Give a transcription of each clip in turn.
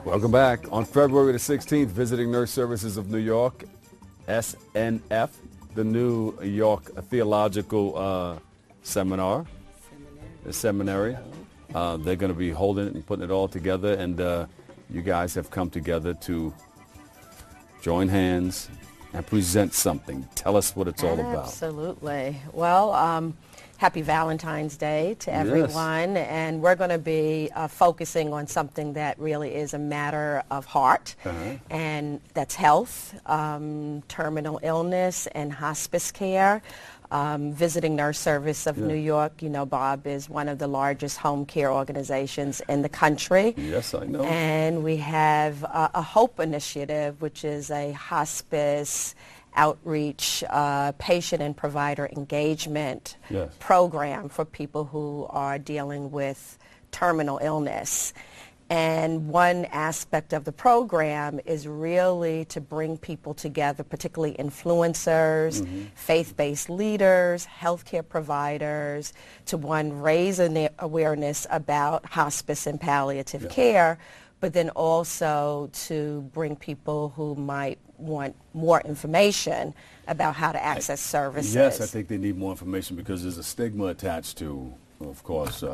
Welcome back. On February the 16th, Visiting Nurse Services of New York, SNF, the New York Theological Seminary. They're going to be holding it and putting it all together, and you guys have come together to join hands and present something. Tell us what it's all about. Absolutely. Well, happy Valentine's Day to everyone. Yes. And we're going to be focusing on something that really is a matter of heart, and that's health, terminal illness, and hospice care. Visiting Nurse Service of New York, you know, Bob, is one of the largest home care organizations in the country. Yes, I know. And we have a HOPE initiative, which is a hospice outreach, patient and provider engagement program for people who are dealing with terminal illness. And one aspect of the program is really to bring people together, particularly influencers, faith-based leaders, healthcare providers, to raise an awareness about hospice and palliative care, but then also to bring people who might want more information about how to access services. Yes, I think they need more information because there's a stigma attached to, of course,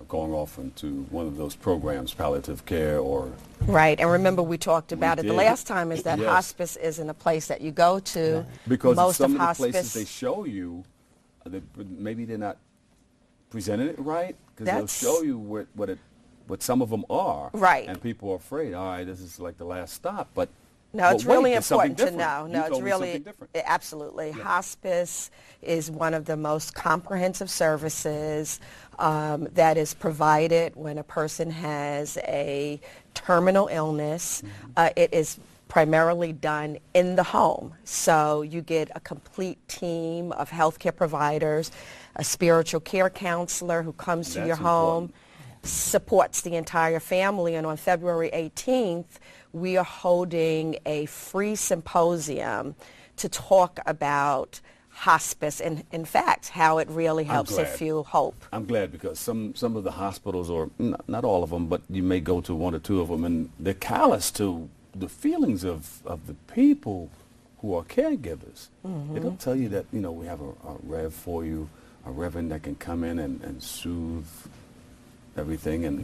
going off into one of those programs, palliative care or... Right, and remember we talked about it the last time, is that hospice isn't a place that you go to. Because most some of the places they show you, maybe they're not presenting it right, because they'll show you what some of them are. Right. And people are afraid, all right, this is like the last stop, but... No, it's really important to know. No, it's really, absolutely. Yeah. Hospice is one of the most comprehensive services that is provided when a person has a terminal illness. It is primarily done in the home. So you get a complete team of healthcare providers, a spiritual care counselor who comes to your home, supports the entire family, and on February 18th, we are holding a free symposium to talk about hospice and, in fact, how it really helps to fuel hope. I'm glad because some of the hospitals, or not all of them, but you may go to one or two of them, and they're callous to the feelings of the people who are caregivers. They don't tell you that, you know, we have a rev for you, a reverend that can come in and soothe everything and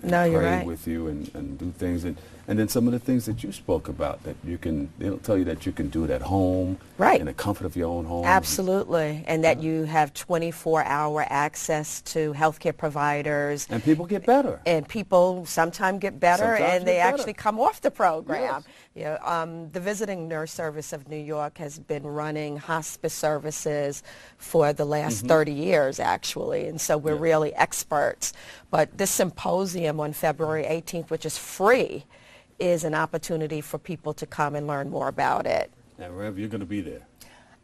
pray with you and do things, and then some of the things that you spoke about that you can, they'll tell you that you can do it at home, in the comfort of your own home. Absolutely, and that you have 24-hour access to healthcare providers. And people get better. And people sometimes get better, and they actually come off the program. Yes. You know, the Visiting Nurse Service of New York has been running hospice services for the last 30 years, actually, and so we're really experts. But this symposium on February 18th, which is free, is an opportunity for people to come and learn more about it. And Rev, you're going to be there.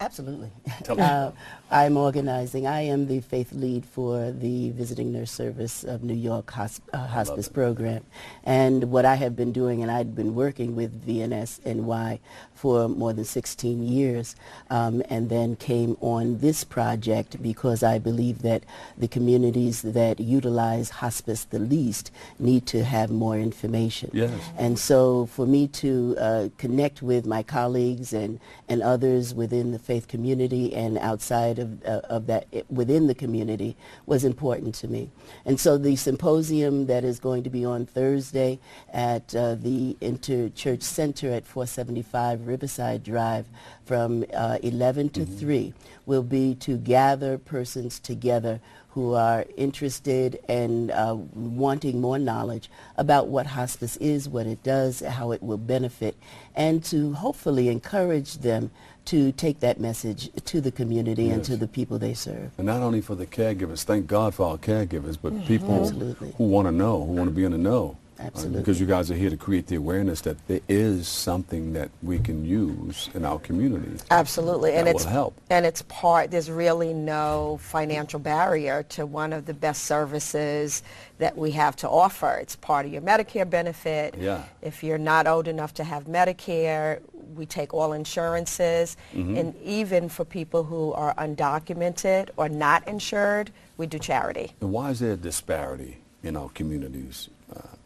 Absolutely. Tell us. I'm organizing. I am the faith lead for the Visiting Nurse Service of New York hospice program. And what I have been doing, and I'd been working with VNSNY for more than 16 years, and then came on this project because I believe that the communities that utilize hospice the least need to have more information. Yes. And so for me to connect with my colleagues and others within the faith community and outside of that within the community was important to me. And so the symposium that is going to be on Thursday at the Interchurch Center at 475 Riverside Drive from 11 to 3 will be to gather persons together who are interested and wanting more knowledge about what hospice is, what it does, how it will benefit, and to hopefully encourage them to take that message to the community and to the people they serve. And not only for the caregivers, thank God for our caregivers, but people who want to know, who want to be in the know. Absolutely. Because you guys are here to create the awareness that there is something that we can use in our community. Absolutely. That will help. And it's there's really no financial barrier to one of the best services that we have to offer. It's part of your Medicare benefit. Yeah. If you're not old enough to have Medicare, we take all insurances. And even for people who are undocumented or not insured, we do charity. And why is there a disparity in our communities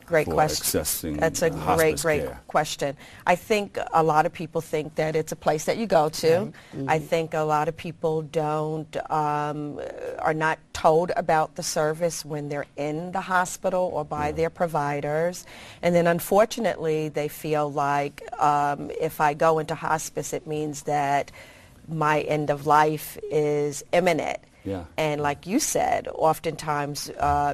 Great for question. accessing That's a great care? question. I think a lot of people think that it's a place that you go to. Right. Mm-hmm. I think a lot of people are not told about the service when they're in the hospital or by their providers. And then unfortunately, they feel like if I go into hospice, it means that my end of life is imminent. Yeah. And like you said, oftentimes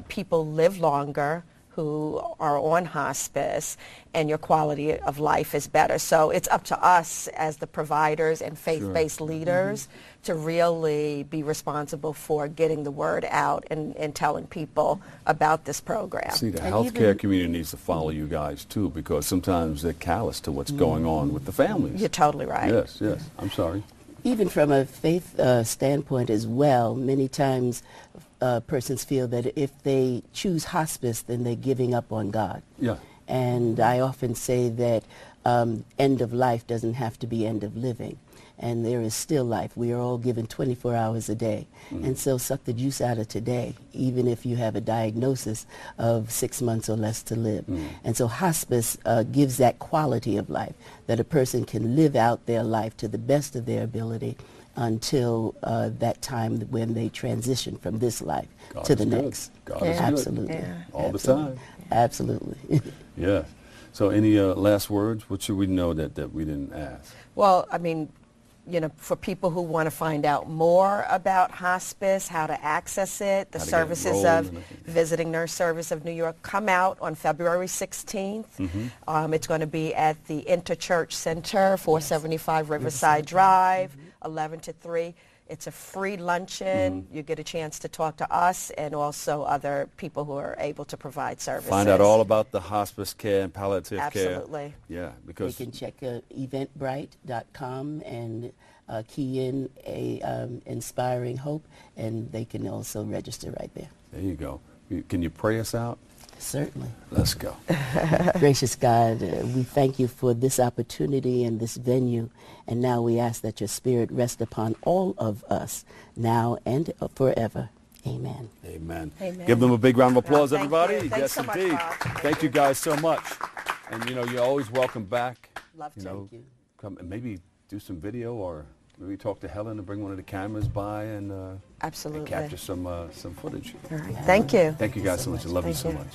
people live longer who are on hospice, and your quality of life is better. So it's up to us as the providers and faith-based leaders to really be responsible for getting the word out and telling people about this program. See, the healthcare community needs to follow you guys too, because sometimes they're callous to what's going on with the families. You're totally right. Yes, yes. I'm sorry. Even from a faith standpoint as well, many times persons feel that if they choose hospice, then they're giving up on God. Yeah. And I often say that end of life doesn't have to be end of living. And there is still life. We are all given 24 hours a day. And so suck the juice out of today, even if you have a diagnosis of 6 months or less to live. And so hospice gives that quality of life, that a person can live out their life to the best of their ability until that time when they transition from this life God to the is good. next. God is good. Absolutely. Yeah. All the time. Absolutely. Yeah. So any last words? What should we know that we didn't ask? Well, I mean, you know, for people who want to find out more about hospice, how to access it, the How to get services enrolled of and Visiting Nurse Service of New York come out on February 16th. It's going to be at the Interchurch Center, 475 Riverside Drive, 11 to 3. It's a free luncheon. You get a chance to talk to us and also other people who are able to provide services. Find out all about the hospice care and palliative care. Absolutely. Yeah, because They can check eventbrite.com and key in a inspiring hope, and they can also register right there. there you go. Can you pray us out? Certainly. Let's go. Gracious God, we thank you for this opportunity and this venue, and now we ask that your spirit rest upon all of us, now and forever. Amen. Amen. Amen. Give them a big round of applause, Thank everybody. you. Thanks Yes, so much, indeed. Bob. Thank you guys so much. And you know, you're always welcome back. Love to. Thank you. Come and maybe do some video, or maybe talk to Helen to bring one of the cameras by and Absolutely. capture some footage. All right. Thank you. Thank you guys so much. I love you Thank so you. much.